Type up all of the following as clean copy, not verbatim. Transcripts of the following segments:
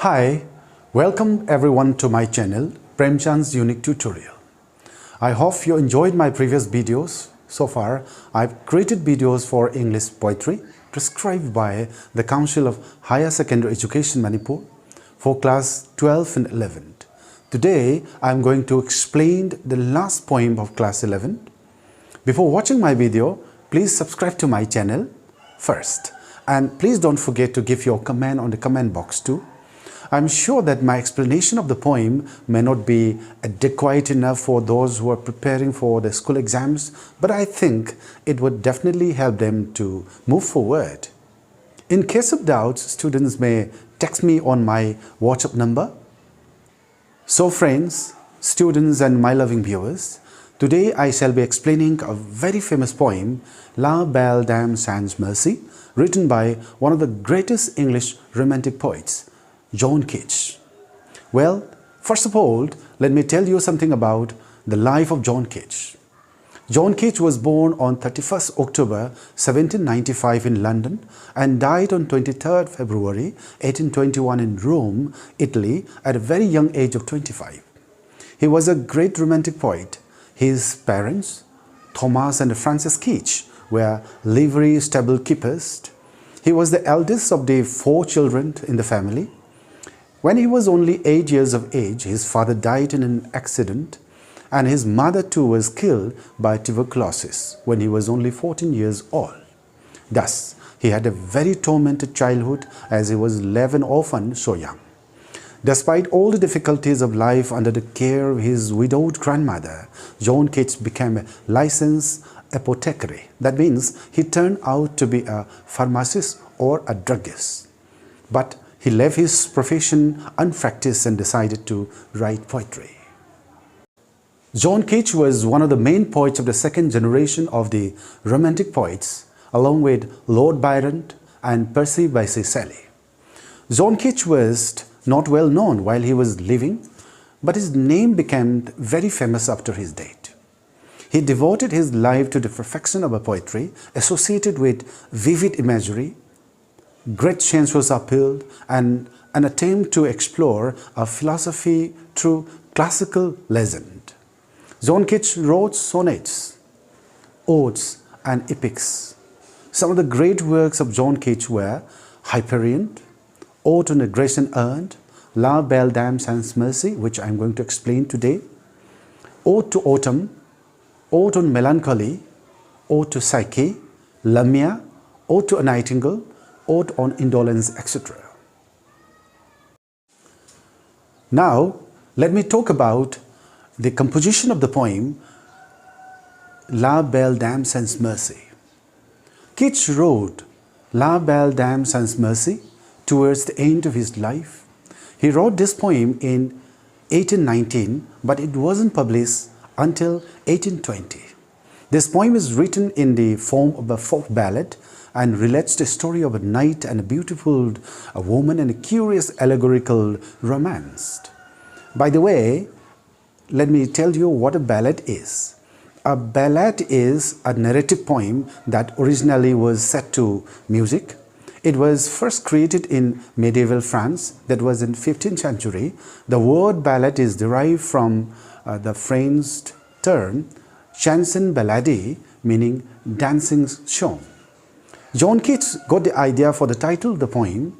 Hi, welcome everyone to my channel, Premchand's Unique Tutorial. I hope you enjoyed my previous videos. So far, I've created videos for English poetry prescribed by the Council of Higher Secondary Education Manipur for class 12 and 11. Today, I'm going to explain the last poem of class 11. Before watching my video, please subscribe to my channel first. And please don't forget to give your comment on the comment box too. I'm sure that my explanation of the poem may not be adequate enough for those who are preparing for the school exams, but I think it would definitely help them to move forward. In case of doubts, students may text me on my WhatsApp number. So friends, students and my loving viewers, today I shall be explaining a very famous poem, La Belle Dame Sans Merci, written by one of the greatest English romantic poets, John Keats. Well, first of all, let me tell you something about the life of John Keats. John Keats was born on 31st October 1795 in London and died on 23rd February 1821 in Rome, Italy at a very young age of 25. He was a great romantic poet. His parents, Thomas and Frances Keats, were livery stable keepers. He was the eldest of the 4 children in the family. When he was only 8 years of age, his father died in an accident, and his mother too was killed by tuberculosis when he was only 14 years old. Thus, he had a very tormented childhood as he was left an orphan so young. Despite all the difficulties of life under the care of his widowed grandmother, John Keats became a licensed apothecary. That means he turned out to be a pharmacist or a druggist. But he left his profession unpracticed and decided to write poetry. John Keats was one of the main poets of the second generation of the Romantic poets, along with Lord Byron and Percy Bysshe Shelley. John Keats was not well known while he was living, but his name became very famous after his death. He devoted his life to the perfection of a poetry associated with vivid imagery, great sensuous appeal, and an attempt to explore a philosophy through classical legend. John Keats wrote sonnets, odes, and epics. Some of the great works of John Keats were Hyperion, Ode on a Grecian Urn, La Belle Dame Sans Merci, which I am going to explain today, Ode to Autumn, Ode on Melancholy, Ode to Psyche, Lamia, Ode to a Nightingale, Ode on Indolence, etc. Now, let me talk about the composition of the poem La Belle Dame Sans Merci. Keats wrote La Belle Dame Sans Merci towards the end of his life. He wrote this poem in 1819, but it wasn't published until 1820. This poem is written in the form of a folk ballad and relates the story of a knight and a beautiful woman and a curious allegorical romance. By the way, let me tell you what a ballad is. A ballad is a narrative poem that originally was set to music. It was first created in medieval France, that was in 15th century. The word ballad is derived from the French term chanson ballade, meaning dancing song. John Keats got the idea for the title of the poem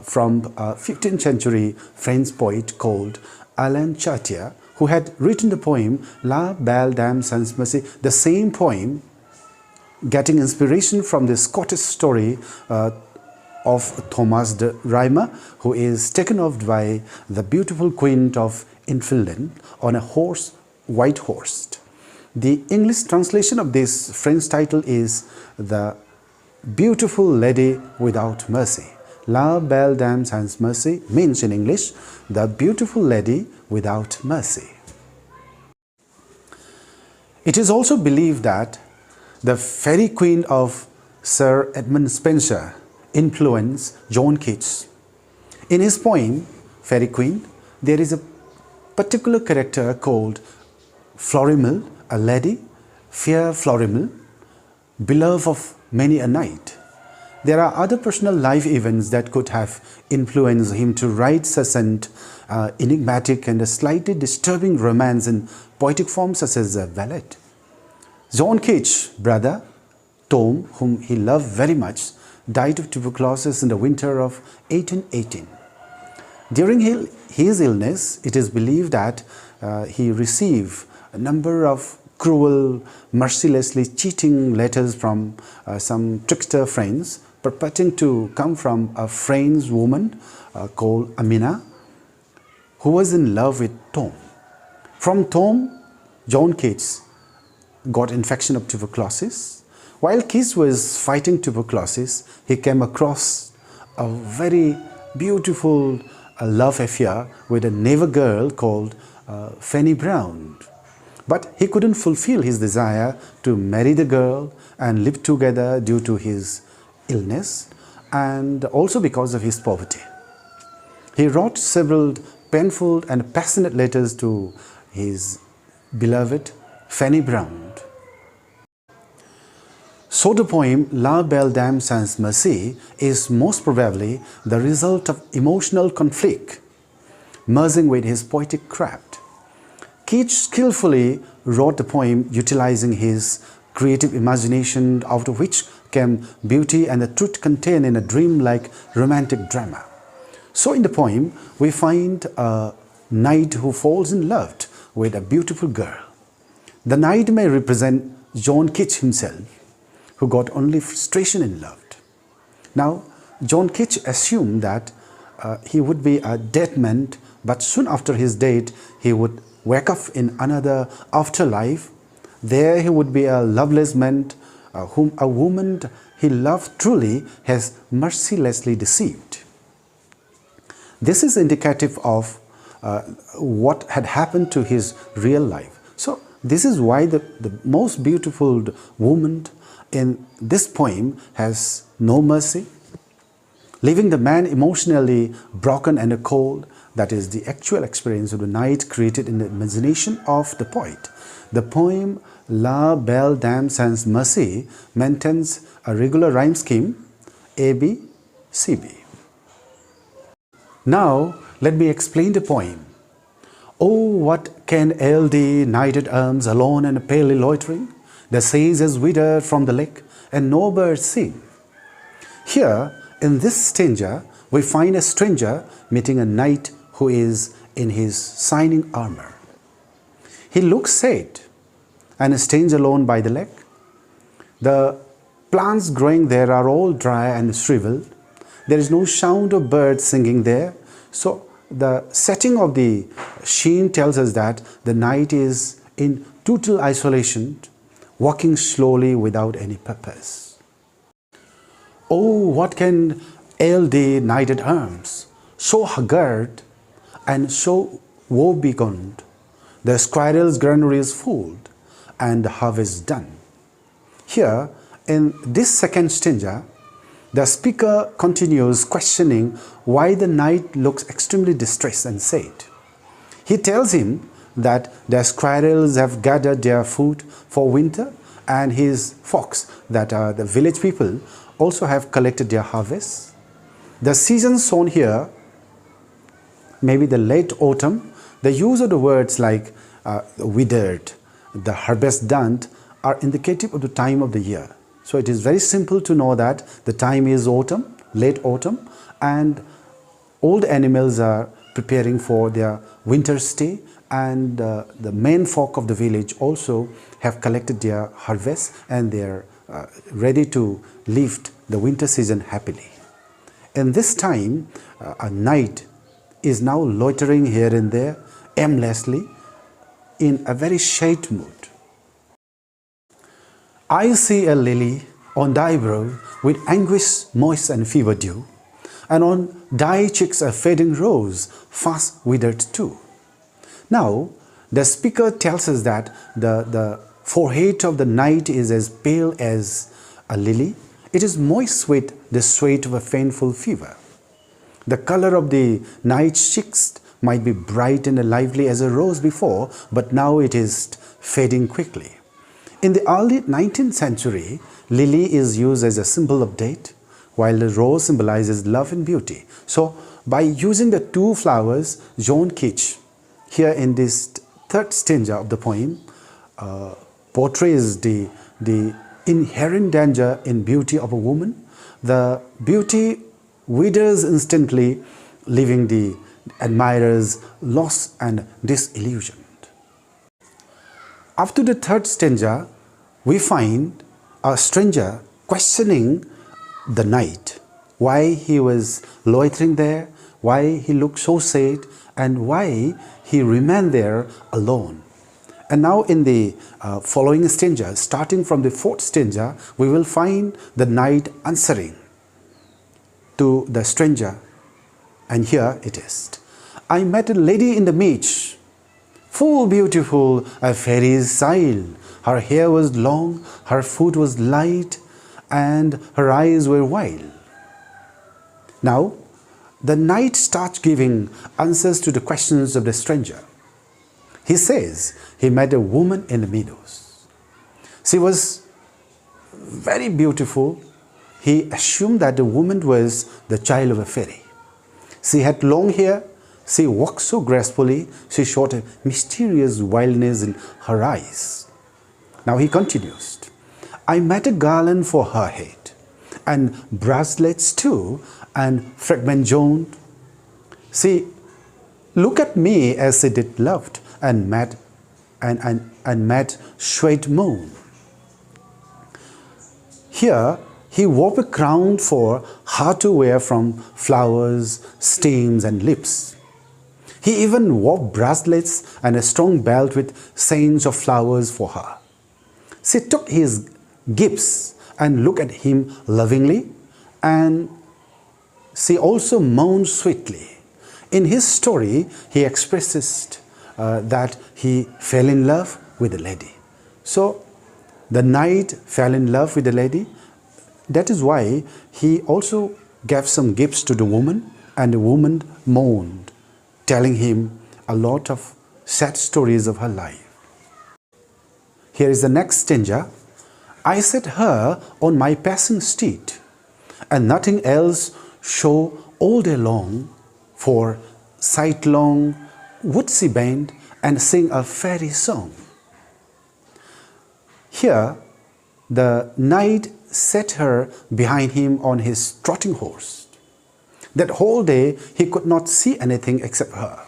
from a 15th century French poet called Alain Chartier, who had written the poem La Belle Dame Sans Merci, the same poem getting inspiration from the Scottish story of Thomas de Rhymer, who is taken off by the beautiful queen of Infilden on a horse, white horse. The English translation of this French title is The Beautiful Lady Without Mercy. La Belle Dame Sans Merci means in English, the beautiful lady without mercy. It is also believed that the fairy queen of Sir Edmund Spenser influenced John Keats. In his poem, Fairy Queen, there is a particular character called Florimel, a lady, fair Florimel, beloved of many a knight. There are other personal life events that could have influenced him to write such an enigmatic and a slightly disturbing romance in poetic form such as Belle. John Keats' brother, Tom, whom he loved very much, died of tuberculosis in the winter of 1818. During his illness, it is believed that he received a number of cruel, mercilessly cheating letters from some trickster friends, purporting to come from a French woman called Amina, who was in love with Tom. From Tom, John Keats got infection of tuberculosis. While Keats was fighting tuberculosis, he came across a very beautiful love affair with a neighbor girl called Fanny Brown. But he couldn't fulfill his desire to marry the girl and live together due to his illness and also because of his poverty. He wrote several painful and passionate letters to his beloved Fanny Brown. So the poem La Belle Dame sans Merci is most probably the result of emotional conflict merging with his poetic craft. Keats skillfully wrote the poem utilizing his creative imagination, out of which came beauty and the truth contained in a dream-like romantic drama. So in the poem, we find a knight who falls in love with a beautiful girl. The knight may represent John Keats himself, who got only frustration in love. Now, John Keats assumed that he would be a dead man, but soon after his death, he would wake up in another afterlife. There he would be a loveless man whom a woman he loved truly has mercilessly deceived. This is indicative of what had happened to his real life. So this is why the most beautiful woman in this poem has no mercy, leaving the man emotionally broken and cold. That is the actual experience of the knight created in the imagination of the poet. The poem La Belle Dame sans Merci maintains a regular rhyme scheme A-B, C-B. Now let me explain the poem. Oh, what can ail thee, knighted arms, alone and palely loitering? The sage is withered from the lake, and no birds sing. Here, in this stanza, we find a stranger meeting a knight who is in his shining armor. He looks sad and stands alone by the lake. The plants growing there are all dry and shriveled. There is no sound of birds singing there. So the setting of the scene tells us that the knight is in total isolation, walking slowly without any purpose. Oh, what can ail thee, knighted arms, so haggard and so woe-begone? The squirrel's granary is full, and the harvest done. Here, in this second stanza, the speaker continues questioning why the knight looks extremely distressed and sad. He tells him that the squirrels have gathered their food for winter, and his fox, that are the village people, also have collected their harvests. The season shown here, maybe the late autumn. The use of the words like withered, the harvest done, are indicative of the time of the year. So it is very simple to know that the time is autumn, late autumn, and all the animals are preparing for their winter stay, and the main folk of the village also have collected their harvest, and they are ready to live the winter season happily. In this time, a knight is now loitering here and there aimlessly in a very shade mood. I see a lily on thy brow with anguish moist and fever dew, and on thy cheeks a fading rose fast withered too. Now, the speaker tells us that the forehead of the knight is as pale as a lily. It is moist with the sweat of a painful fever. The color of the knight's cheeks might be bright and lively as a rose before, but now it is fading quickly. In the early 19th century, lily is used as a symbol of death, while the rose symbolizes love and beauty. So by using the two flowers, John Keats, here in this third stanza of the poem, portrays the inherent danger in beauty of a woman. The beauty withers instantly, leaving the admirers lost and disillusioned. After the third stanza, we find a stranger questioning the knight, why he was loitering there, why he looked so sad, and why he remained there alone. And now in the following stanza, starting from the fourth stanza, we will find the knight answering to the stranger. And here it is. I met a lady in the meads, full beautiful, a fairy's style. Her hair was long, her foot was light, and her eyes were wild. Now, the knight starts giving answers to the questions of the stranger. He says he met a woman in the meadows. She was very beautiful. He assumed that the woman was the child of a fairy. She had long hair. She walked so gracefully. She showed a mysterious wildness in her eyes. Now he continues. I met a garland for her head, and bracelets too, and fragment Joan. She looked at me as she did loved, and met sweet moon. Here he wore a crown for her to wear from flowers, stems, and lips. He even wore bracelets and a strong belt with scenes of flowers for her. She took his gifts and looked at him lovingly, and she also moaned sweetly. In his story, he expresses that he fell in love with the lady. So the knight fell in love with the lady. That is why he also gave some gifts to the woman, and the woman moaned, telling him a lot of sad stories of her life. Here is the next stanza. I set her on my passing steed, and nothing else show all day long, for sightlong would she bend and sing a fairy song. Here the knight set her behind him on his trotting horse. That whole day he could not see anything except her.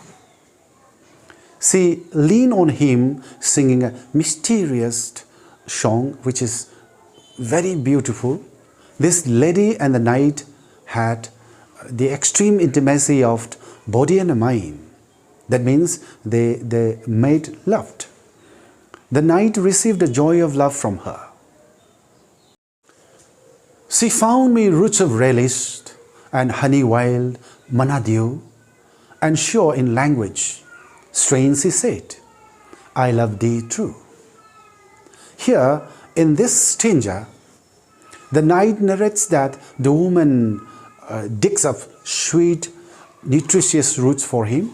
She leaned on him singing a mysterious song which is very beautiful. This lady and the knight had the extreme intimacy of body and mind. That means they made love. The knight received the joy of love from her. She found me roots of relish and honey wild, manna dew, and sure in language, strange she said, I love thee true. Here in this stanza, the knight narrates that the woman digs up sweet, nutritious roots for him.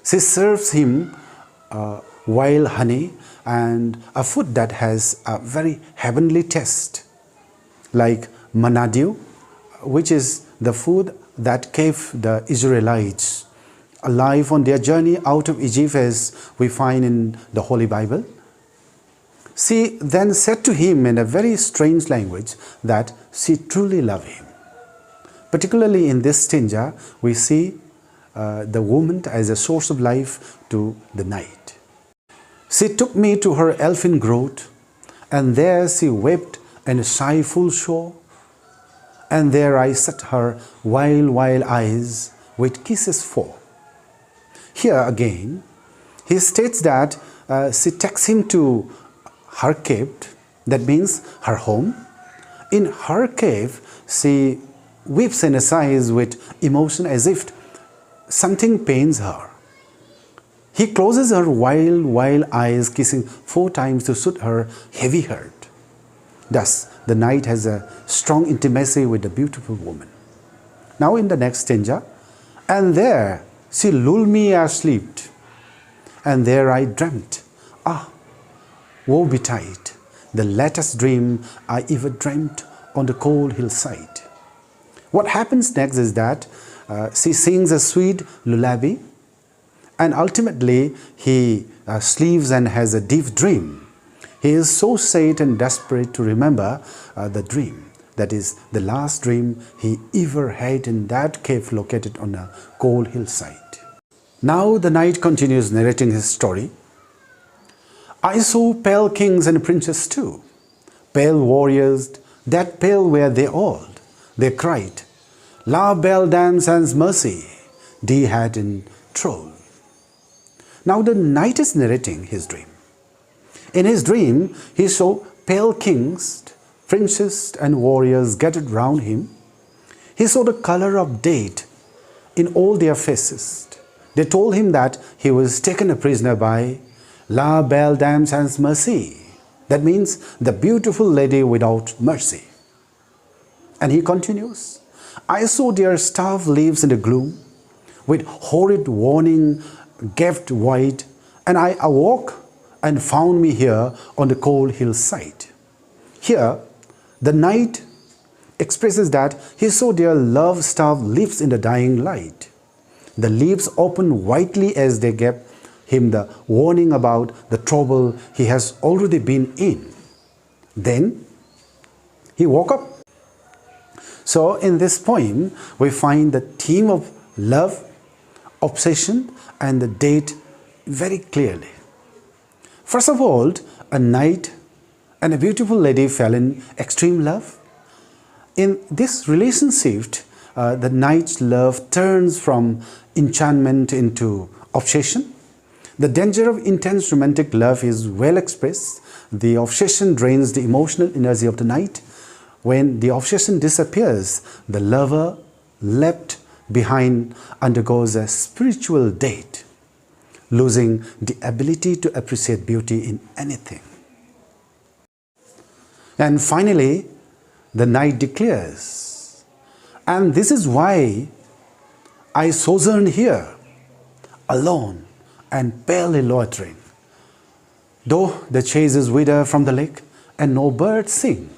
She serves him wild honey and a food that has a very heavenly taste, like manna dew, which is the food that kept the Israelites alive on their journey out of Egypt, as we find in the Holy Bible. She then said to him in a very strange language that she truly loved him. Particularly in this stanza, we see the woman as a source of life to the knight. She took me to her elfin grove, and there she wept and sighed full sore, and there I set her wild eyes with kisses for. Here again, he states that she takes him to her cave, that means her home. In her cave, she weeps and sighs with emotion as if something pains her. He closes her wild eyes, kissing 4 times to soothe her heavy heart. Thus, the knight has a strong intimacy with the beautiful woman. Now in the next stanza, and there she lulled me asleep, and there I dreamt, ah, woe betide, the latest dream I ever dreamt on the cold hillside. What happens next is that she sings a sweet lullaby, and ultimately he sleeps and has a deep dream. He is so sad and desperate to remember the dream. That is the last dream he ever had in that cave located on a cold hillside. Now the knight continues narrating his story. I saw pale kings and princes too, pale warriors, that pale were they all. They cried, La belle dame sans merci, die hat in troll. Now the knight is narrating his dream. In his dream, he saw pale kings, princes and warriors gathered round him. He saw the color of death in all their faces. They told him that he was taken a prisoner by La belle dame sans merci. That means the beautiful lady without mercy. And he continues, I saw their staff leaves in the gloom, with horrid warning gaped wide, and I awoke and found me here on the cold hillside. Here, the knight expresses that he saw their love staff leaves in the dying light. The leaves open widely as they gave him the warning about the trouble he has already been in. Then he woke up. So in this poem, we find the theme of love, obsession, and the date very clearly. First of all, a knight and a beautiful lady fell in extreme love. In this relationship, the knight's love turns from enchantment into obsession. The danger of intense romantic love is well expressed. The obsession drains the emotional energy of the knight. When the obsession disappears, the lover left behind undergoes a spiritual death, losing the ability to appreciate beauty in anything. And finally, the knight declares, and this is why I sojourn here, alone and barely loitering, though the chases wither from the lake and no birds sing.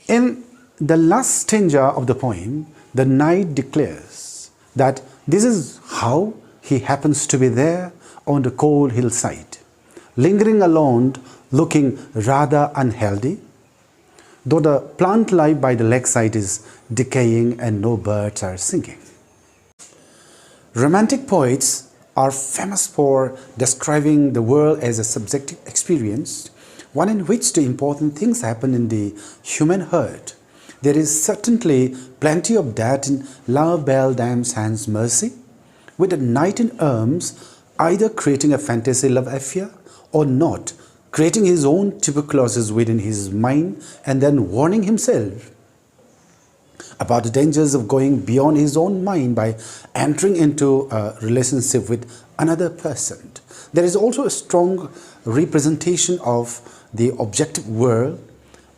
In the last stanza of the poem, the knight declares that this is how he happens to be there on the cold hillside, lingering alone, looking rather unhealthy, though the plant life by the lakeside is decaying and no birds are singing. Romantic poets are famous for describing the world as a subjective experience, one in which the important things happen in the human heart. There is certainly plenty of that in La belle dame sans merci, with a knight in arms either creating a fantasy love affair or not, creating his own tuberculosis within his mind and then warning himself about the dangers of going beyond his own mind by entering into a relationship with another person. There is also a strong representation of the objective world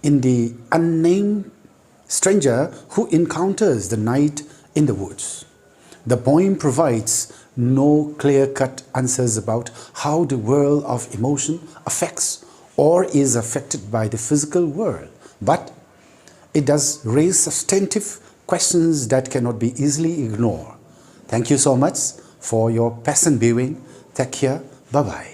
in the unnamed stranger who encounters the knight in the woods. The poem provides no clear-cut answers about how the world of emotion affects or is affected by the physical world, but it does raise substantive questions that cannot be easily ignored. Thank you so much for your patient viewing. Take care. Bye-bye.